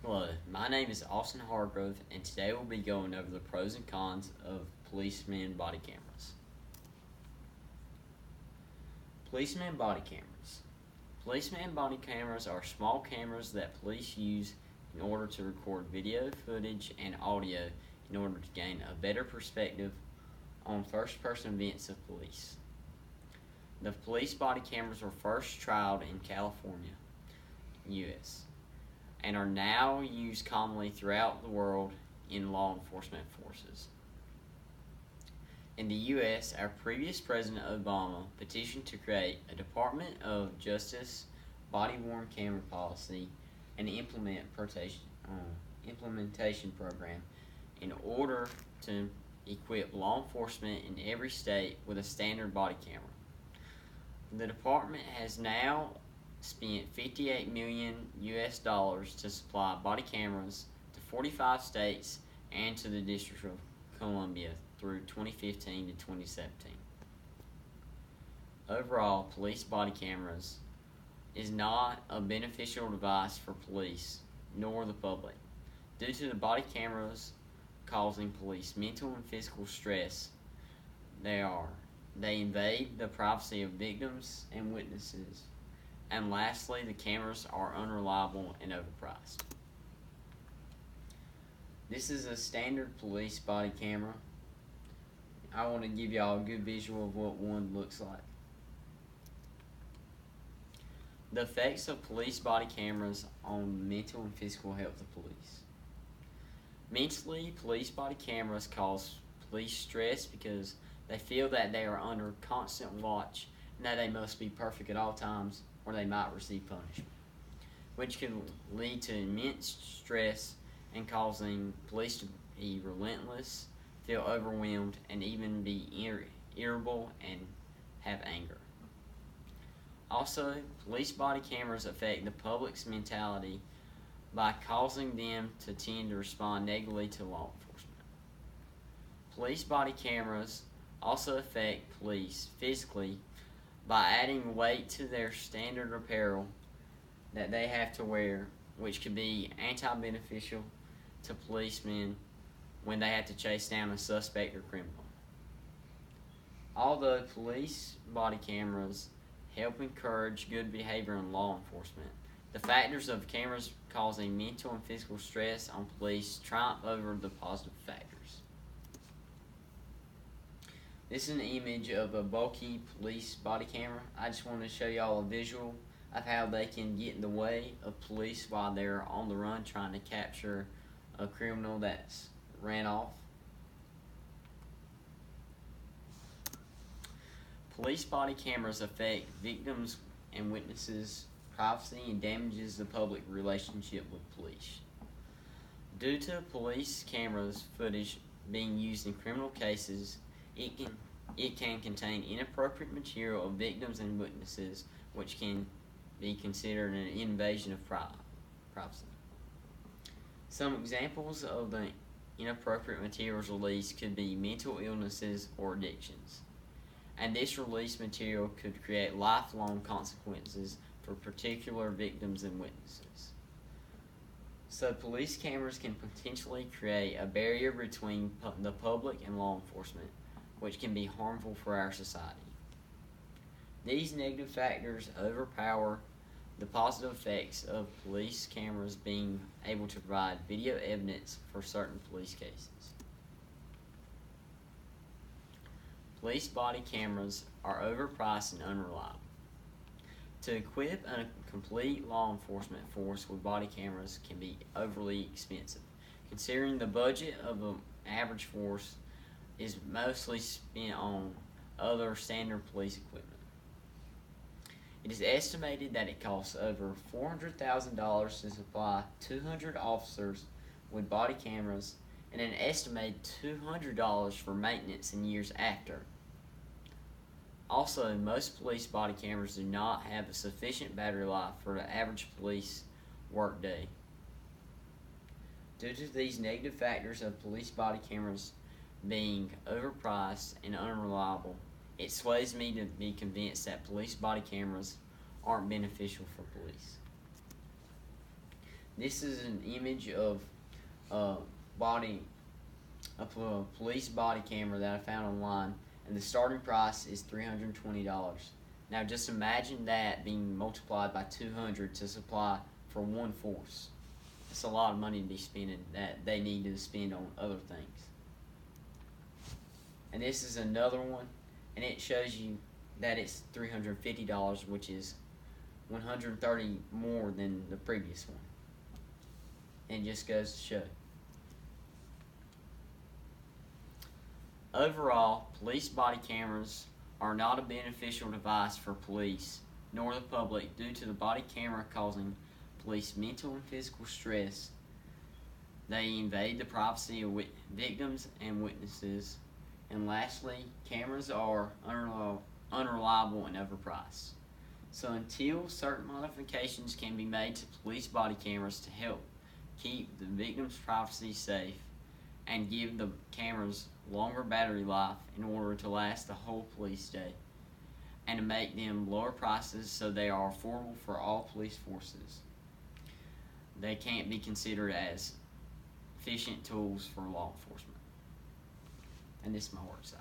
Hello, my name is Austin Hargrove, and today we'll be going over the pros and cons of policeman body cameras. Policeman body cameras. Policeman body cameras are small cameras that police use in order to record video footage and audio in order to gain a better perspective on first-person events of police. The police body cameras were first trialed in California, U.S., and are now used commonly throughout the world in law enforcement forces. In the U.S., our previous President Obama petitioned to create a Department of Justice body-worn camera policy and implementation program in order to equip law enforcement in every state with a standard body camera. The department has now spent $58 million to supply body cameras to 45 states and to the District of Columbia through 2015 to 2017. Overall, police body cameras is not a beneficial device for police nor the public due to the body cameras causing police mental and physical stress. They invade the privacy of victims and witnesses. And lastly, the cameras are unreliable and overpriced. This is a standard police body camera. I want to give y'all a good visual of what one looks like. The effects of police body cameras on mental and physical health of police. Mentally, police body cameras cause police stress because they feel that they are under constant watch and that they must be perfect at all times or they might receive punishment, which can lead to immense stress and causing police to be relentless, feel overwhelmed, and even be irritable and have anger. Also, police body cameras affect the public's mentality by causing them to tend to respond negatively to law enforcement. Police body cameras also affect police physically by adding weight to their standard apparel that they have to wear, which could be anti-beneficial to policemen when they have to chase down a suspect or criminal. Although police body cameras help encourage good behavior in law enforcement, the factors of cameras causing mental and physical stress on police triumph over the positive factors. This is an image of a bulky police body camera. I just wanted to show y'all a visual of how they can get in the way of police while they're on the run trying to capture a criminal that's ran off. Police body cameras affect victims and witnesses' privacy and damages the public relationship with police. Due to police cameras footage being used in criminal cases, it can contain inappropriate material of victims and witnesses, which can be considered an invasion of privacy. Some examples of the inappropriate materials released could be mental illnesses or addictions, and this released material could create lifelong consequences for particular victims and witnesses. So police cameras can potentially create a barrier between the public and law enforcement, which can be harmful for our society. These negative factors overpower the positive effects of police cameras being able to provide video evidence for certain police cases. Police body cameras are overpriced and unreliable. To equip a complete law enforcement force with body cameras can be overly expensive, considering the budget of an average force is mostly spent on other standard police equipment. It is estimated that it costs over $400,000 to supply 200 officers with body cameras and an estimated $200 for maintenance in years after. Also, most police body cameras do not have a sufficient battery life for the average police workday. Due to these negative factors of police body cameras being overpriced and unreliable, it sways me to be convinced that police body cameras aren't beneficial for police. This is an image of a police body camera that I found online, and the starting price is $320. Now just imagine that being multiplied by 200 to supply for one force. It's a lot of money to be spending that they need to spend on other things. And this is another one, and it shows you that it's $350, which is $130 more than the previous one. And just goes to show. Overall, police body cameras are not a beneficial device for police nor the public due to the body camera causing police mental and physical stress. They invade the privacy of victims and witnesses. And lastly, cameras are unreliable and overpriced. So until certain modifications can be made to police body cameras to help keep the victim's privacy safe and give the cameras longer battery life in order to last the whole police day, and to make them lower prices so they are affordable for all police forces, they can't be considered as efficient tools for law enforcement. And this is my work site.